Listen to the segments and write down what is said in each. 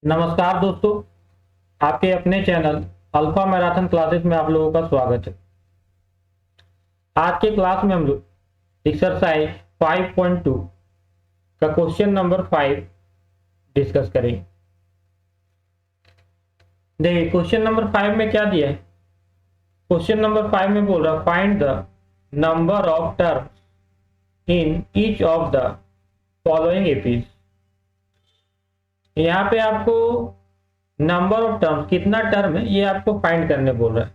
नमस्कार दोस्तों, आपके अपने चैनल अल्फा मैराथन क्लासेस में आप लोगों का स्वागत है। आज के क्लास में हम लोग एक्सरसाइज 5.2 का क्वेश्चन नंबर 5 डिस्कस करेंगे। देखिए क्वेश्चन नंबर 5 में क्या दिया है। क्वेश्चन नंबर 5 में बोल रहा find the number of terms in each of the following APs. यहाँ पे आपको नंबर ऑफ टर्म्स, कितना टर्म है ये आपको फाइंड करने बोल रहा है।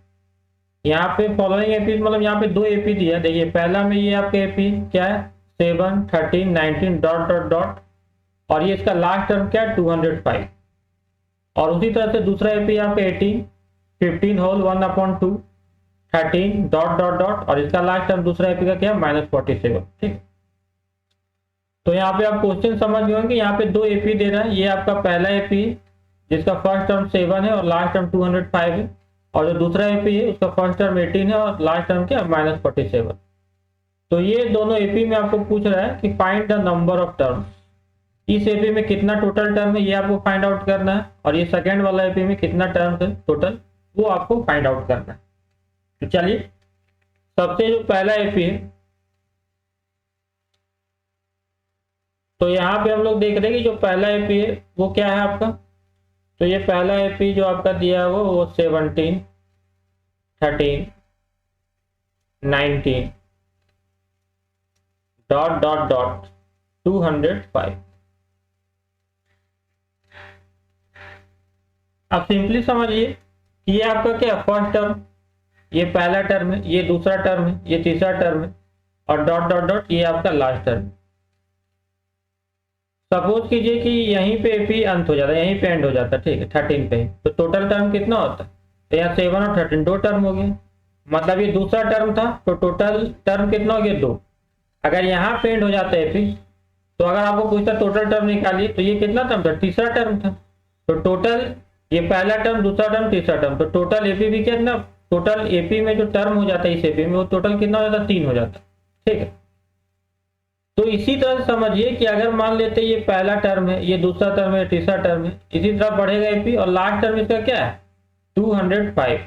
यहाँ पे फॉलोइंग एपी मतलब यहाँ पे दो एपी दिया है। देखिए पहला में ये आपके एपी क्या है 7, 13, 19 डॉट डॉट डॉट, और ये इसका लास्ट टर्म क्या है 205। और उसी तरह से दूसरा एपी यहाँ पे 18, 15 होल 1/2, 13 डॉट डॉट डॉट, और इसका लास्ट टर्म दूसरा एपी का क्या है -47। ठीक, तो यहाँ पे आप क्वेश्चन समझ गए होंगे। यहाँ पे दो एपी दे रहा है। ये आपका पहला एपी है जिसका फर्स्ट टर्म 7 है और लास्ट टर्म 205 है, और जो दूसरा एपी है उसका फर्स्ट टर्म 18 है और लास्ट टर्म क्या -47। तो ये दोनों एपी में आपको पूछ रहा है कि find the number of terms. इस एपी में कितना टोटल टर्म है ये आपको फाइंड आउट करना है, और ये सेकेंड वाला एपी में कितना टर्म्स है टोटल वो आपको फाइंड आउट करना है। तो चलिए सबसे जो पहला एपी है, तो यहाँ पे हम लोग देख रहे हैं कि जो पहला एपी है वो क्या है आपका। तो ये पहला एपी जो आपका दिया है वो 17, 13, 19 डॉट डॉट डॉट 205। अब सिंपली समझिए कि ये आपका क्या फर्स्ट टर्म, ये पहला टर्म है, ये दूसरा टर्म है, ये तीसरा टर्म है, और डॉट डॉट डॉट ये आपका लास्ट टर्म। सपोज कीजिए कि यहीं पे एपी अंत हो जाता है, यहीं पे एंड हो जाता है, ठीक है 13 पे, तो टोटल टर्म कितना होता है। तो यहाँ 7 और 13 दो टर्म हो गए, मतलब ये दूसरा टर्म था, तो टोटल टर्म कितना हो गया 2। अगर यहाँ पे एंड हो जाता है एपी, तो अगर आपको पूछता टोटल टर्म निकालिए तो ये कितना टर्म था, तीसरा टर्म था। तो टोटल ये पहला टर्म, दूसरा टर्म, तीसरा टर्म, तो टोटल एपी भी कितना, टोटल एपी में जो टर्म हो जाता है इस एपी में वो टोटल कितना हो जाता है 3 हो जाता है। ठीक है, तो इसी तरह से समझिए कि अगर मान लेते ये पहला टर्म है, ये दूसरा टर्म है, तीसरा टर्म है, इसी तरह बढ़ेगा एपी, और लास्ट टर्म इसका क्या है 205।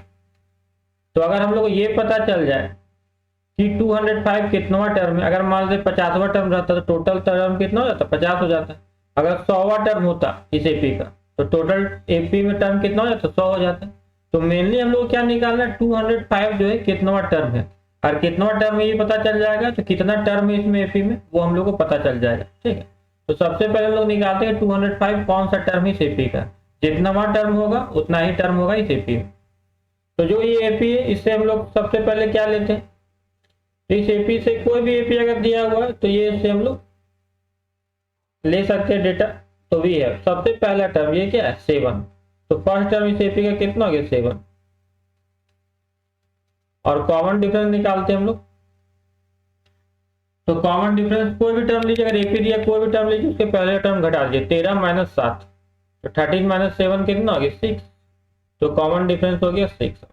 तो अगर हम लोग को ये पता चल जाए कि 205 कितनवा टर्म है, अगर मान लेते 50वां टर्म रहता तो टोटल टर्म कितना हो जाता 50 हो जाता। अगर 100वां टर्म होता इस एपी का तो टोटल एपी में टर्म कितना हो जाता 100 हो जाता। तो मेनली हम लोग क्या निकालना है 205 जो है कितनवा टर्म है, और कितना टर्म है ये पता चल जाएगा, तो कितना टर्म है इसमें एपी में वो हम लोग को पता चल जाएगा। ठीक है, तो सबसे पहले हम लोग निकालते हैं 205 कौन सा टर्म है इस एपी का, जितना वहां टर्म होगा उतना ही टर्म होगा इस एपी में। तो जो ये एपी है इससे हम लोग सबसे पहले क्या लेते हैं, तो इस एपी से कोई भी एपी अगर दिया हुआ है तो ये इससे हम लोग ले सकते हैं डेटा। तो भी है सबसे पहला टर्म ये क्या है 7, तो फर्स्ट टर्म इस एपी का कितना हो गया 7, और कॉमन डिफरेंस निकालते हैं हम लोग। तो कॉमन डिफरेंस कोई भी टर्म लीजिए, अगर एपी दिया कोई भी टर्म लीजिए उसके पहले टर्म घटा दीजिए, 13 - 7, तो 13 - 7 कितना हो गया 6, तो कॉमन डिफरेंस हो गया 6।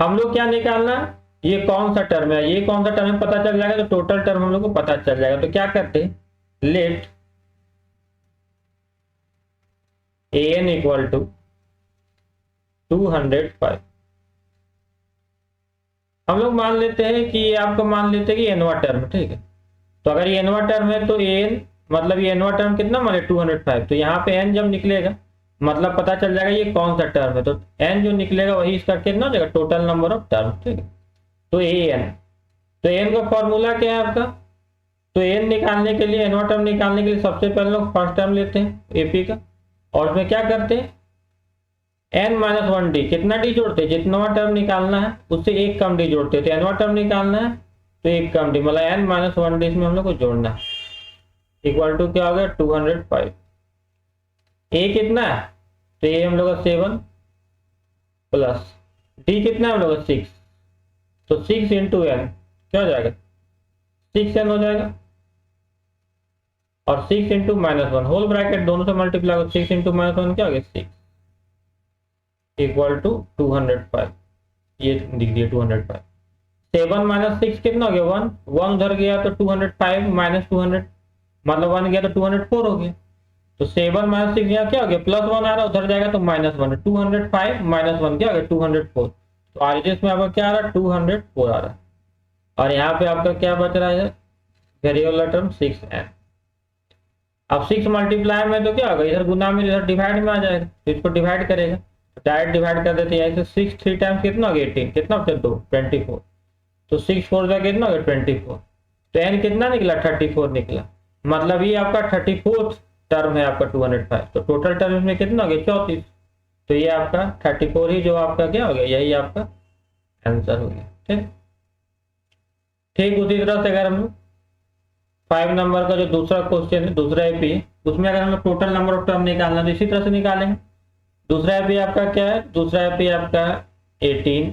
हम लोग क्या निकालना, ये कौन सा टर्म है, ये कौन सा टर्म है पता चल जाएगा, तो टोटल टर्म हम लोग को पता चल जाएगा। तो क्या करते हैं, लेट an इक्वल टू 205। हम लोग मान लेते हैं कि आपको मान लेते हैं कि एनवा टर्म, ठीक है। तो अगर ये एनवा टर्म है तो एन मतलब ये एनवा टर्म कितना माने 205, तो यहाँ पे एन जब निकलेगा मतलब पता चल जाएगा ये कौन सा टर्म है, तो एन जो निकलेगा वही इसका कितना हो जाएगा टोटल नंबर ऑफ टर्म। ठीक है, तो एन, तो एन का फॉर्मूला क्या है आपका, तो एन निकालने के लिए, एनवा टर्म निकालने के लिए सबसे पहले लोग फर्स्ट टर्म लेते हैं एपी का, और उसमें क्या करते हैं n-1d, कितना डी जोड़ते हैं, जितना टर्म निकालना है उससे एक कम डी जोड़ते हैं। तो एनवा टर्म निकालना है तो एक कम डी मतलब n-1d इसमें हम लोग को जोड़ना है, इक्वल टू क्या हो गया 205। ए कितना है, तो ये हम लोग का 7 प्लस डी कितना है हम लोग का 6, तो 6 इंटू एन क्या हो जाएगा 6n हो जाएगा, और 6 इंटू -1 होल ब्रैकेट दोनों से मल्टीप्लाई हो, 6 इंटू -1 क्या हो गया 6, इक्वल टू 205। ये लिख दिया 205। 7 - 6 कितना हो गया 1 उधर गया तो 205 - 200 मतलब 1 गया तो 204 हो गया। तो 7 माइनस 6 यहाँ क्या हो गया, +1 आ रहा है, उधर जाएगा तो -1, 205 -1 क्या हो गया 204। तो आरएचएस में आपका क्या आ रहा है 204 आ रहा है। और यहाँ पे आपका क्या बच रहा है वेरिएबल टर्म 6n। अब 6 मल्टीप्लाई में तो क्या होगा, इधर गुना में इधर डिवाइड में आ जाएगा, तो इसको डिवाइड करेगा, तो डायरेक्ट डिवाइड कर देते हैं। ऐसे 6 3 टाइम्स कितना हो गया 18, कितना बचा 2 24, तो 6 4 का कितना हो गया 24, तो n कितना निकला 34 निकला। मतलब ये आपका 34th टर्म है आपका 205। तो टोटल टर्म में कितना हो गया 34। तो ये आपका 34 ही जो आपका क्या हो गया, यही आपका आंसर हो गया। ठीक ठीक उसी तरह से अगर हम लोग 5 नंबर का जो दूसरा क्वेश्चन है, दूसरा एपी है, उसमें अगर हम लोग टोटल नंबर ऑफ टर्म निकालना तो इसी तरह से निकालेंगे। दूसरा एपी आपका क्या है, दूसरा एपी आपका 18,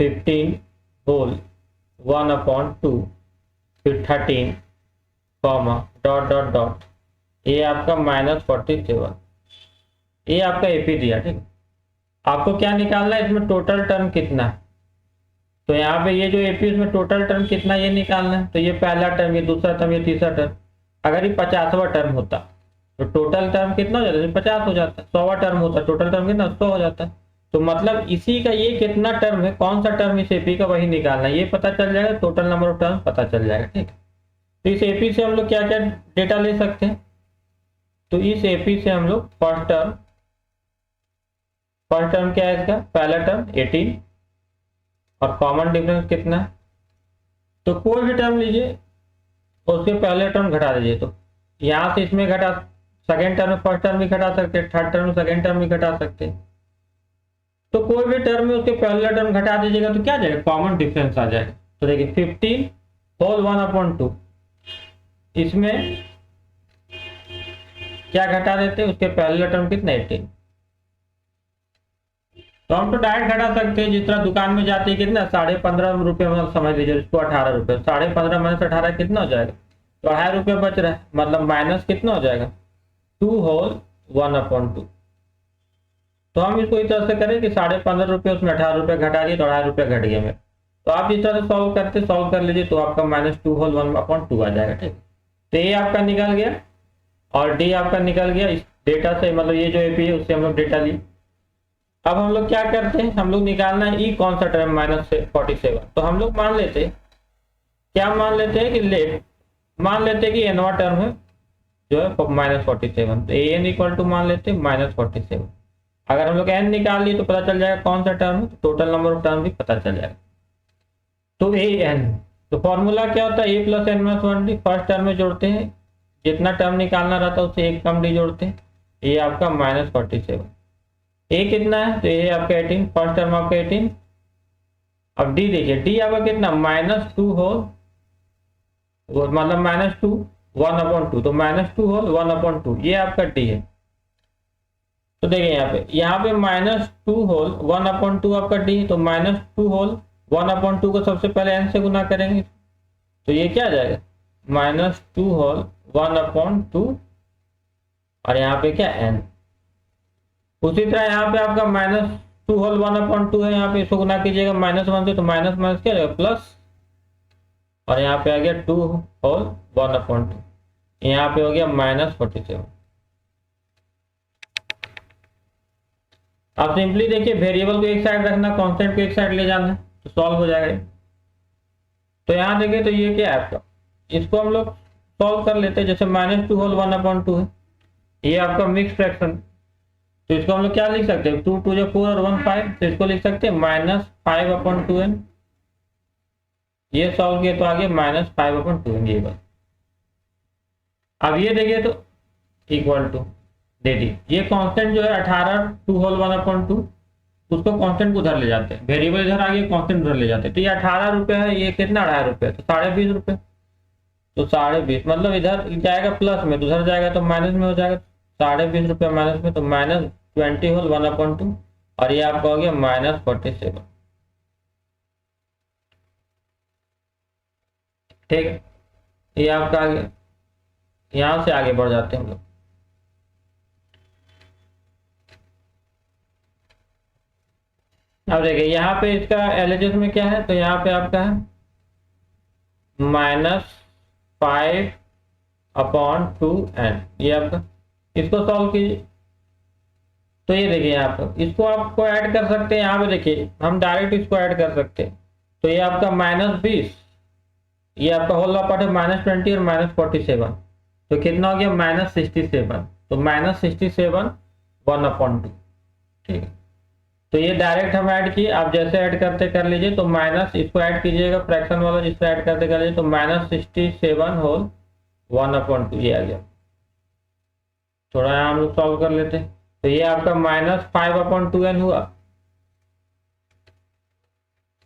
15 होल 1/2, फिर 13, डॉट डॉट डॉट, ये आपका -47, ये आपका एपी दिया। ठीक, आपको क्या निकालना है, इसमें टोटल टर्म कितना है। तो यहाँ पे ये जो एपी इसमें टोटल टर्म कितना ये निकालना है। तो ये पहला टर्म, ये दूसरा टर्म, ये तीसरा टर्म। अगर ये 50वां टर्म होता तो टोटल टर्म कितना हो जाता, 50 हो जाता। 100वां टर्म होता टोटल टर्म कितना 100 हो जाता। तो मतलब इसी का ये कितना टर्म है, कौन सा टर्म इस एपी का, वही निकालना है। ये पता चल जाएगा, टोटल नंबर ऑफ टर्म पता चल जाएगा। ठीक, तो इस एपी से हम लोग क्या क्या डेटा ले सकते हैं। तो इस एपी से हम लोग फर्स्ट टर्म क्या है इसका, पहला टर्म 18 और कॉमन डिफरेंस कितना है। तो कोई भी टर्म लीजिए और उसके पहले टर्म घटा दीजिए। तो यहाँ से इसमें घटा, सेकेंड टर्म में फर्स्ट टर्म भी घटा सकते हैं, थर्ड टर्म में सेकेंड टर्म भी घटा सकते हैं। तो कोई भी टर्म में उसके पहले टर्म घटा दीजिएगा तो क्या जाएगा, कॉमन डिफरेंस आ जाएगा। तो देखिए 15 होल 1/2, इसमें क्या घटा देते हैं, उसके पहले टर्म कितना 18। तो हम तो डायरेक्ट घटा सकते हैं, जिस तरह दुकान में जाते हैं कितना 15.5 रुपये में समझ लीजिए, इसको 18 रुपये, 15.5 माइनस 18 कितना हो जाएगा, तो 2.5 रुपये बच रहा है। मतलब माइनस कितना हो जाएगा 2 होल 1/2। तो हम इसको इस तरह से करें कि 15.5 रुपये उसमें 18 रुपये घटा दिए तो 2.5 रुपये घट गए मेरे। तो आप इस तरह से सॉल्व कर लीजिए, तो आपका -2 होल 1/2 आ जाएगा। ठीक, तो ये आपका निकल गया और डी आपका निकल गया इस डेटा से, मतलब ये जो एपी है उससे हम लोग डेटा लिए। अब हम लोग क्या करते हैं, हम लोग निकालना है ई कौन सा टर्म -47। तो हम लोग मान लेते हैं, क्या मान लेते हैं कि मान लेते हैं कि एनवा टर्म है जो है -47। तो एन इक्वल टू मान लेते हैं -47। अगर हम लोग एन निकाल लिए तो पता चल जाएगा कौन सा टर्म है, तो टोटल नंबर ऑफ टर्म भी पता चल जाएगा। तो ए एन, तो फॉर्मूला क्या होता है, A plus N minus 1 first term में जोड़ते हैं, जितना टर्म निकालना रहता है उससे एक कम डी जोड़ते हैं। ये आपका -47, ए कितना है, तो ये आपका 18, फर्स्ट टर्म आपका 18। अब डी देखिए, डी आपका कितना -2 होल, मतलब -2 1/2, तो -2 होल 1/2 ये आपका डी है। तो देखिए यहाँ पे -2 होल 1/2 आपका डी है। तो -2 होल 1/2 को सबसे पहले एन से गुना करेंगे, तो ये क्या आ जाएगा -2 होल 1/2 और यहाँ पे क्या एन। उसी तरह यहाँ पे आपका -2 होल 1/2 है, यहाँ पे इसको गुना कीजिएगा -1 से, तो माइनस माइनस क्या रहेगा प्लस, और यहाँ पे आ गया 2 होल 1/2, यहाँ पे हो गया -47। आप सिंपली देखिए, वेरिएबल को एक साइड रखना, कांस्टेंट को एक साइड ले जाना, तो सॉल्व हो जाएगा। तो यहाँ देखिए, तो ये क्या है आपका, इसको हम लोग सॉल्व कर लेते हैं। जैसे -2 होल 1/2 है, ये आपका मिक्स फ्रैक्शन, तो इसको हम लोग क्या लिख सकते हैं, 2 2 जो 4 और 1 5, तो इसको लिख सकते हैं -5/2n। ये सॉल्व किया तो आगे -5/2n ये बात। अब ये देखिए तो इक्वल टू दे दी, ये कांस्टेंट जो है 18 2 होल 1/2, उसको कांस्टेंट को उधर ले जाते हैं, वेरिएबल इधर आगे कांस्टेंट उधर ले जाते हैं। तो ये 18 रुपये है, ये कितना 2.5 रुपये, तो 20.5 रुपये। तो 20.5 मतलब इधर जाएगा प्लस में, तो उधर जाएगा तो माइनस में हो जाएगा, 20.5 रुपये माइनस में, तो -20 होल 1/2 और ये आपका हो गया -47। ठीक, ये आपका आगे, यहां से आगे बढ़ जाते हैं हम लोग। अब देखिए यहाँ पे इसका एलएचएस में क्या है, तो यहाँ पे आपका है -5 अपॉन 2n, ये आपका, इसको सॉल्व कीजिए। तो ये देखिए यहाँ पर इसको आपको ऐड कर सकते हैं, यहाँ पे देखिए हम डायरेक्ट इसको ऐड कर सकते हैं। तो ये आपका -20, ये आपका होल पार्ट है -20 और -47, तो कितना हो गया -67। तो -67 1/2, ठीक है। तो ये डायरेक्ट हम ऐड किए, आप जैसे ऐड करते कर लीजिए। तो माइनस इसको ऐड कीजिएगा फ्रैक्शन वाला जिससे ऐड करते कर लीजिए, तो -67 होल 1/2 ये आ गया। थोड़ा यहाँ हम लोग सॉल्व कर लेते हैं। तो ये आपका -5/2n हुआ,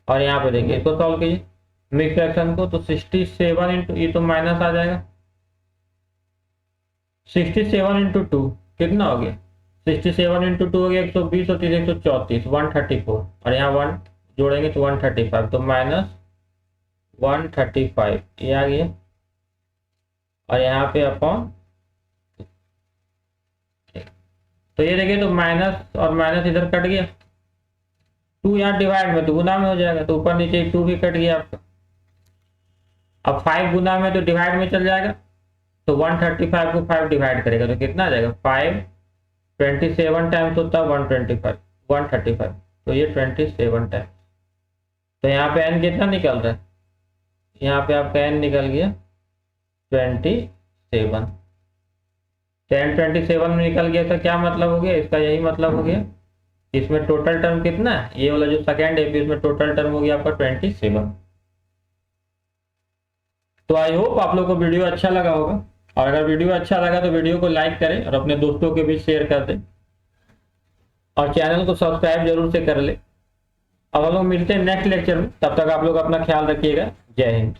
और यहाँ पे देखिए इसको सॉल्व कीजिए मिक्स फ्रैक्शन को, तो 67 इंटू, ये तो माइनस आ जाएगा, 67 इंटू 2 कितना हो गया, 67 इंटू 2 हो गया 120 और 3 134, 134, और यहाँ 1 जोड़ेंगे तो 135, तो -135 ये आ गया, और यहाँ पे अपॉन, तो ये देखिए तो माइनस और माइनस इधर कट गया, 2 यहाँ डिवाइड में तो गुना में हो जाएगा, तो ऊपर नीचे 2 भी कट गया आपका। अब 5 गुना में तो डिवाइड में चल जाएगा, तो 135 को 5 डिवाइड करेगा तो कितना आ जाएगा, 5 27 टाइम्स होता है 135, तो ये 27 टाइम्स। तो यहाँ पे n कितना निकल रहा है, यहाँ पे आपका n निकल गया 27। 27 में निकल गया, तो क्या मतलब हो गया इसका, यही मतलब हो गया इसमें टोटल टर्म कितना है, ये वाला जो सेकेंड है इसमें टोटल टर्म हो गया आपका 27। तो आई होप आप लोग को वीडियो अच्छा लगा होगा, और अगर वीडियो अच्छा लगा तो वीडियो को लाइक करें और अपने दोस्तों के बीच शेयर कर दें, और चैनल को सब्सक्राइब जरूर से कर ले। अब हम लोग मिलते हैं नेक्स्ट लेक्चर में, तब तक आप लोग अपना ख्याल रखिएगा। जय हिंद।